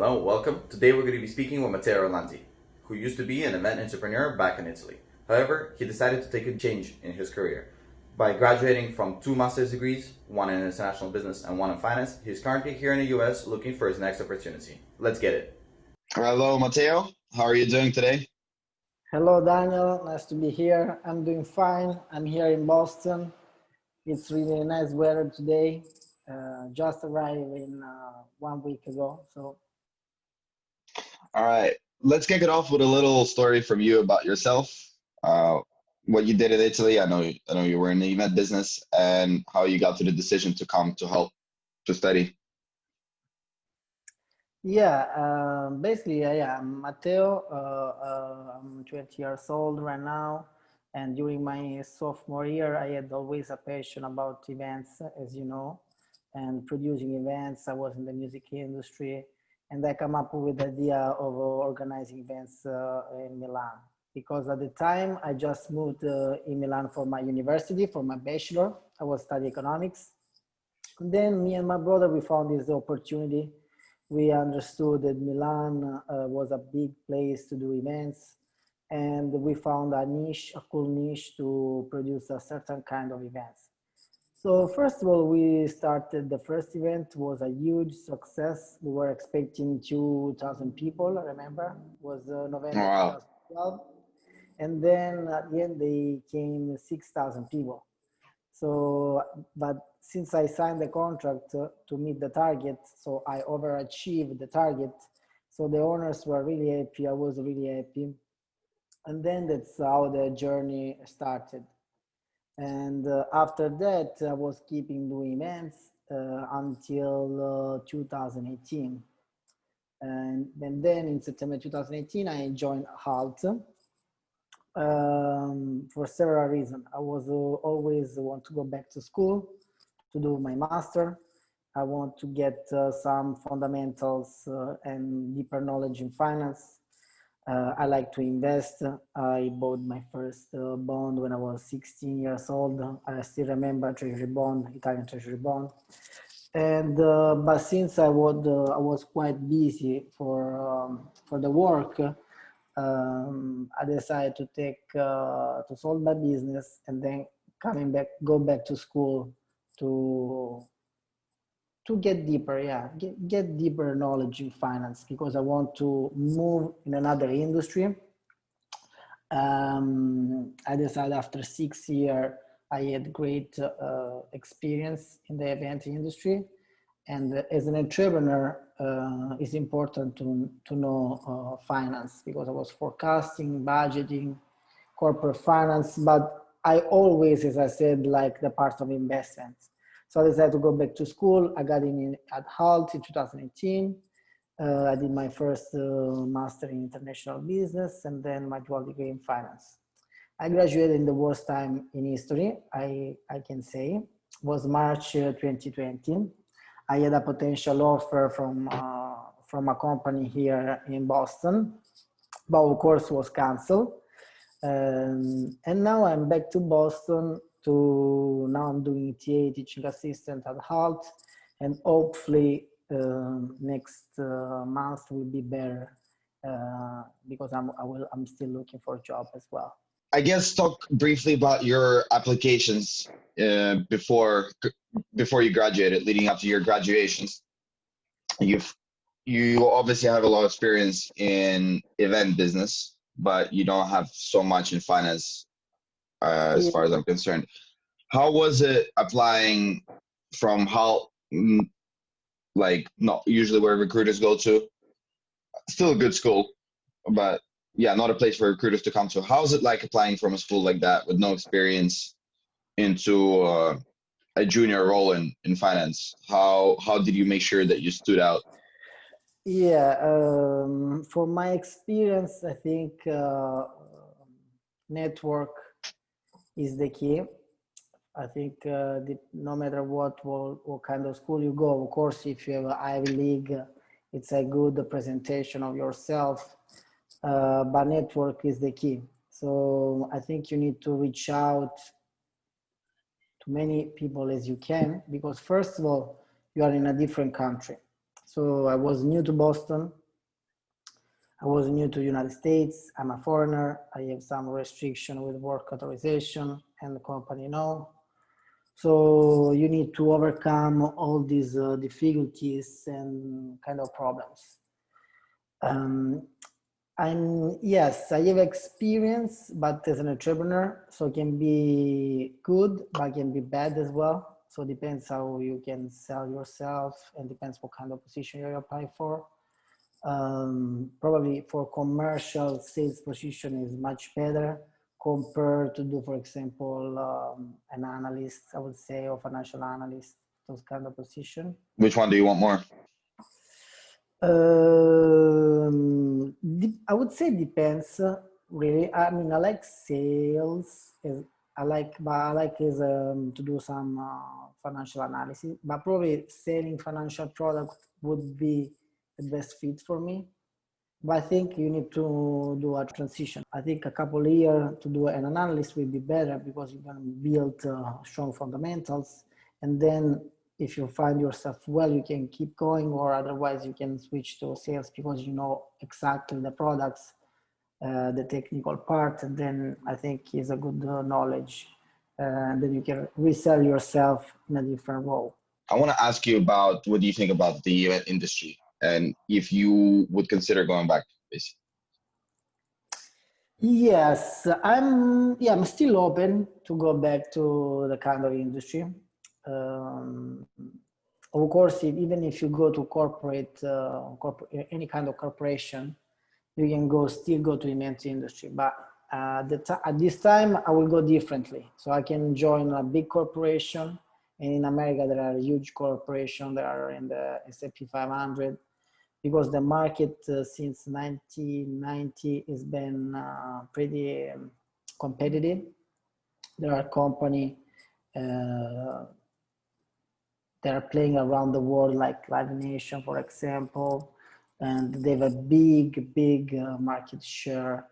Hello, welcome. Today we're going to be speaking with Matteo Orlandi, who used to be an event entrepreneur back in Italy. However, he decided to take a change in his career. By graduating from two master's degrees, one in international business and one in finance, he's currently here in the US looking for his next opportunity. Let's get it. Hello, Matteo. How are you doing today? Hello, Daniel. Nice to be here. I'm doing fine. I'm here in Boston. It's really nice weather today. Just arrived in 1 week ago. So, All right, let's kick it off with a little story from you about yourself. Uh, what you did in Italy. I know you were in the event business, and how you got to the decision to come to help to study. yeah, basically, I'm Matteo. I'm 20 years old right now. And during my sophomore year, I had always a passion about events, as you know, and producing events. I was in the music industry, and I come up with the idea of organizing events in Milan. Because at the time, I just moved in Milan for my university, for my bachelor. I was studying economics. And then me and my brother, we found this opportunity. We understood that Milan was a big place to do events, and we found a niche, a cool niche to produce a certain kind of events. So first of all, we started, the first event was a huge success. We were expecting 2,000 people, I remember, it was November Wow. 2012. And then at the end, they came 6,000 people. So, but since I signed the contract to meet the target, so I overachieved the target. So the owners were really happy. I was really happy. And then that's how the journey started. And after that, I was keeping doing events until 2018. And then in September 2018, I joined HALT for several reasons. I was always want to go back to school to do my master. I want to get some fundamentals and deeper knowledge in finance. I like to invest. I bought my first bond when I was 16 years old. I still remember treasury bond, Italian treasury bond. And but since I was quite busy for the work, I decided to to solve my business and then go back to school to get deeper, get deeper knowledge in finance because I want to move in another industry. I decided after 6 years, I had great experience in the event industry. And as an entrepreneur, it's important to know finance because I was forecasting, budgeting, corporate finance, but I always, as I said, like the part of investments. So I decided to go back to school. I got in at HALT in 2018. I did my first master in international business and then my dual degree in finance. I graduated in the worst time in history, I can say, was March 2020. I had a potential offer from a company here in Boston, but of course was canceled. And now I'm back to Boston now I'm doing TA, teaching assistant at HALT, and hopefully next month will be better because I'm still looking for a job as well. I guess talk briefly about your applications before you graduated, leading up to your graduations. You've you obviously have a lot of experience in event business, but you don't have so much in finance, as Yeah, far as I'm concerned. How was it applying from how, like, not usually where recruiters go to? Still a good school, but yeah, not a place for recruiters to come to. How's it like applying from a school like that with no experience into a junior role in finance? How did you make sure that you stood out? yeah. From my experience, I think network is the key. I think no matter what kind of school you go, of course, if you have an Ivy League, it's a good presentation of yourself. But network is the key. So I think you need to reach out to many people as you can, because first of all, you are in a different country. So I was new to Boston. I was new to the United States. I'm a foreigner. I have some restriction with work authorization and the company no. So you need to overcome all these difficulties and kind of problems. Yes, I have experience, but as an entrepreneur, so it can be good, but can be bad as well. So it depends how you can sell yourself and depends what kind of position you're applying for. Probably for commercial sales position is much better compared to do, for example, an analyst, I would say, or financial analyst, those kind of position. Which one do you want more? I would say depends really. I mean, I like sales. I like to do some financial analysis, but probably selling financial product would be the best fit for me. But I think you need to do a transition. I think a couple of years to do an analyst will be better because you can build strong fundamentals, and then if you find yourself well, you can keep going, or otherwise you can switch to sales because you know exactly the products, the technical part, and then I think is a good knowledge. Then you can resell yourself in a different role. I want to ask you about what do you think about the event industry and if you would consider going back, basically. Yes, I'm still open to go back to the kind of industry. Of course, even if you go to any kind of corporation, you can still go to the event industry. But at this time, I will go differently. So I can join a big corporation, and in America there are huge corporations that are in the S&P 500. Because the market since 1990 has been pretty competitive. There are companies that are playing around the world, like Live Nation, for example, and they have a big market share.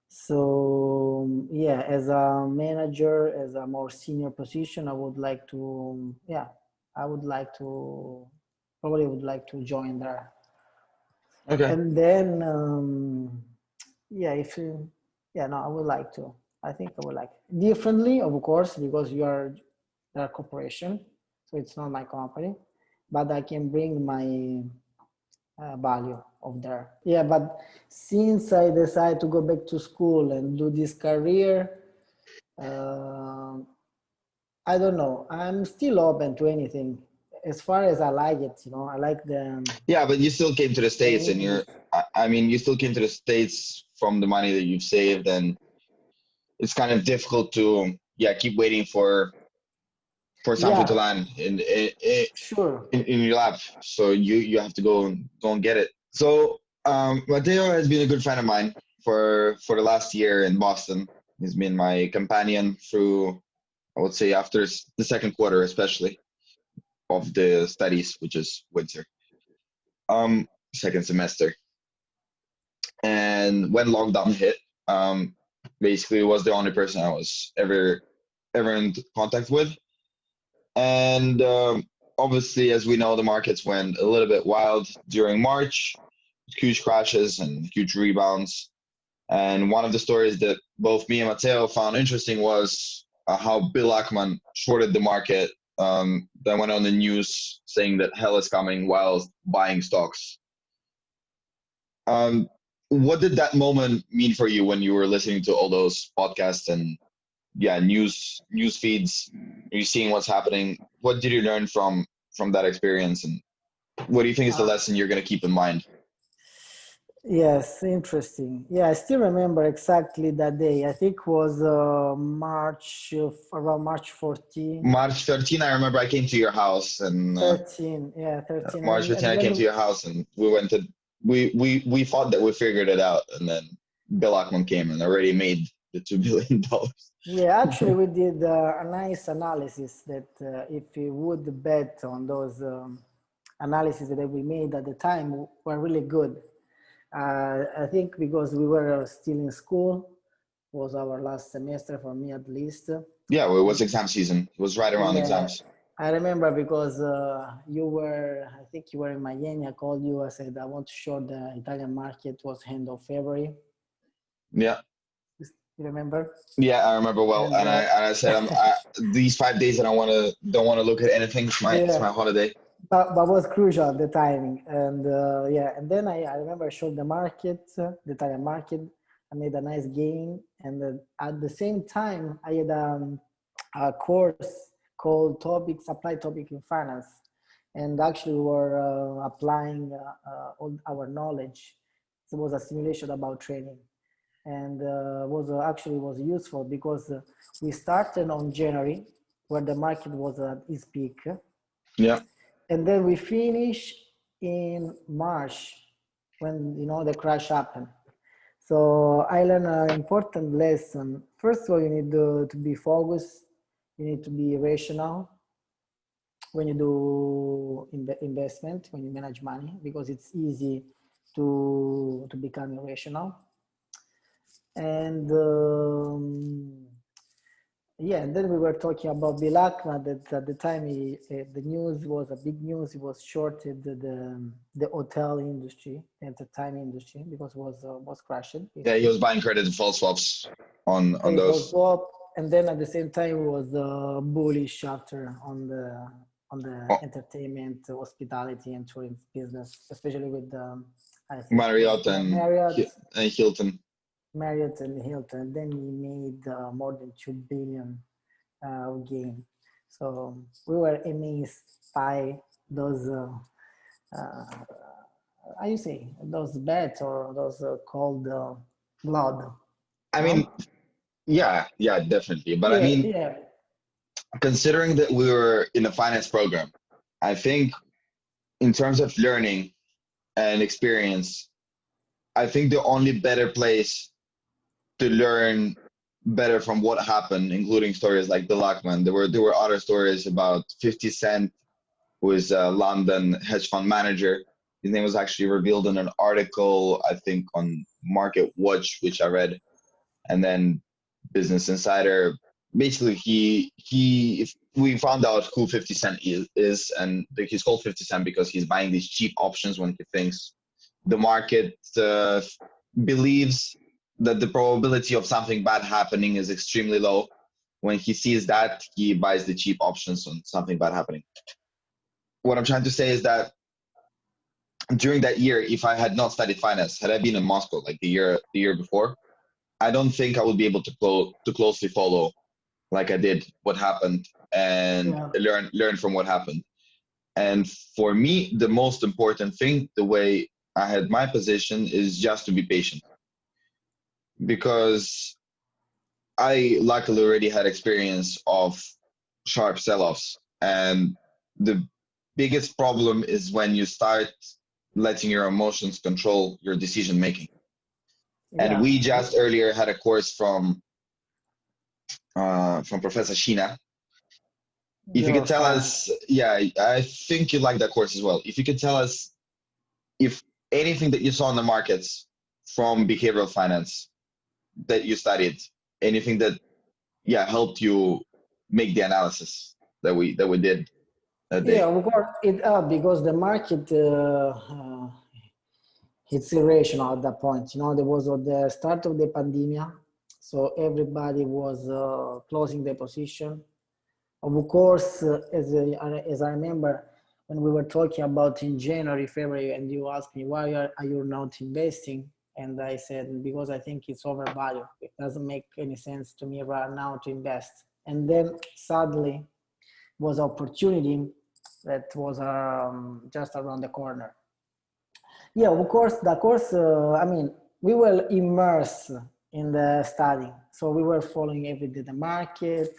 So yeah, as a manager, as a more senior position, I would like to join there. Okay. And then, I would like to. I think I would like differently, of course, because you are a corporation, so it's not my company, but I can bring my value of there. Yeah, but since I decided to go back to school and do this career, I don't know. I'm still open to anything. As far as I like it, I like the. Yeah, but you still came to the States and you still came to the States from the money that you've saved, and it's kind of difficult to, keep waiting for something to land Sure. in your lap. So you have to go and get it. So Matteo has been a good friend of mine for the last year in Boston. He's been my companion through, I would say, after the second quarter, especially of the studies, which is winter, second semester. And when lockdown hit, basically was the only person I was ever in contact with. And obviously, as we know, the markets went a little bit wild during March, huge crashes and huge rebounds. And one of the stories that both me and Matteo found interesting was how Bill Ackman shorted the market, then went on the news saying that hell is coming while buying stocks. What did that moment mean for you when you were listening to all those podcasts and news feeds? You seeing what's happening? What did you learn from that experience, and what do you think is the lesson you're going to keep in mind? Yes, interesting. Yeah, I still remember exactly that day. I think it was around March 14. March 13, I remember I came to your house and 13. Yeah, 13. March 13 I came to your house and we thought that we figured it out, and then Bill Ackman came and already made the $2 billion. Yeah, actually we did a nice analysis that if we would bet on those analyses that we made at the time were really good. I think because we were still in school, was our last semester for me at least. Yeah, well, it was exam season. It was right around exams. I remember because I think you were in Miami. I called you. I said, I want to short the Italian market. It was end of February. Yeah. You remember? Yeah, I remember well, And and I said these 5 days that I don't want to look at anything. It's my yeah, holiday. but was crucial the timing. And yeah, and then I remember I showed the market, the Italian market. I made a nice gain, and at the same time I had a course called Topics Applied Topic in Finance, and actually we were applying all our knowledge. It was a simulation about trading, and was useful because we started on January where the market was at its peak, Yeah. and then we finish in March when the crash happened. So I learned an important lesson. First of all, you need to be focused. You need to be rational when you do investment, when you manage money, because it's easy to become irrational. And yeah, and then we were talking about Bill Ackman, that at the time the news was a big news. He was shorted the hotel industry, the entertainment industry, because it was crashing. Yeah, he was buying credit default swaps on And it was those. up, and then at the same time it was bullish after on the Oh, entertainment, hospitality, and tourism business, especially with I think was Marriott and Hilton. Marriott and Hilton. Then he made more than 2 billion gain. So we were amazed by those. Uh, how you say those bets or those called blood? I mean, No? yeah, definitely. But I Yeah, mean, yeah, considering that we were in a finance program, I think in terms of learning and experience, I think the only better place to learn better from what happened, including stories like Bill Ackman. There were other stories about 50 Cent, who is a London hedge fund manager. His name was actually revealed in an article, I think, on Market Watch, which I read, and then Business Insider. Basically, we found out who 50 Cent is, and he's called 50 Cent because he's buying these cheap options when he thinks the market believes that the probability of something bad happening is extremely low. When he sees that, he buys the cheap options on something bad happening. What I'm trying to say is that during that year, if I had not studied finance, had I been in Moscow like the year before, I don't think I would be able to closely follow like I did what happened and yeah. learn from what happened. And for me, the most important thing, the way I had my position, is just to be patient, because I luckily already had experience of sharp sell-offs, and the biggest problem is when you start letting your emotions control your decision making. And Yeah, we just earlier had a course from Professor Sheena. If you could you're tell fine. us, yeah, I think you like that course as well. If you could tell us if anything that you saw in the markets from behavioral finance that you studied, anything that helped you make the analysis that we did that Yeah, day. of course it up because the market it's irrational at that point. There was at the start of the pandemic, so everybody was closing their position. Of course, as I remember when we were talking about in January, February, and you asked me why are you not investing, and I said because I think it's overvalued. It doesn't make any sense to me right now to invest. And then suddenly was opportunity that was just around the corner. Yeah, of course, the course, I mean, we were immersed in the study. So we were following every day the market,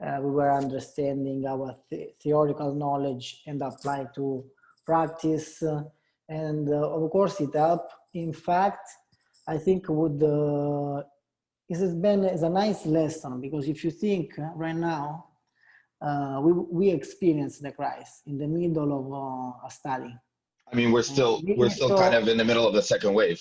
we were understanding our theoretical knowledge and applying to practice. And of course it helped. In fact, I think it's a nice lesson because if you think right now, we experienced the crisis in the middle of a study. I mean, we're We still kind saw, of in the middle of the second wave.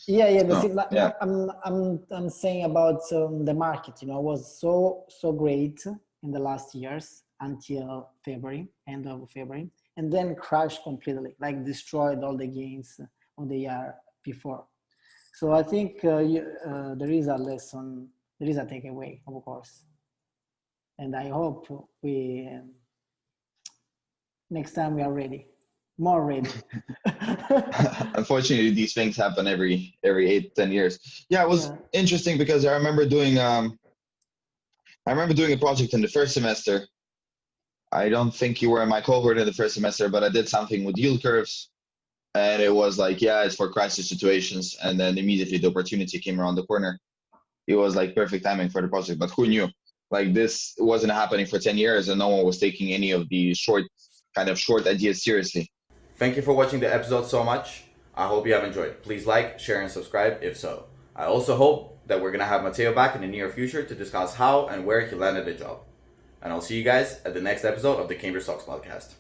yeah. So yeah, I'm saying about the market. Was so great in the last years. until February, end of February, and then crashed completely, like destroyed all the gains on the year before. So I think there is a lesson, there is a takeaway, of course. And I hope we, next time we are ready, more ready. Unfortunately, these things happen every 8-10 years. Yeah, it was interesting because I remember doing a project in the first semester. I don't think you were in my cohort in the first semester, but I did something with yield curves. And it was like, yeah, it's for crisis situations. And then immediately the opportunity came around the corner. It was like perfect timing for the project, but who knew? Like this wasn't happening for 10 years and no one was taking any of the short ideas seriously. Thank you for watching the episode so much. I hope you have enjoyed. Please like, share, and subscribe if so. I also hope that we're going to have Matteo back in the near future to discuss how and where he landed a job. And I'll see you guys at the next episode of the Cambridge Stocks podcast.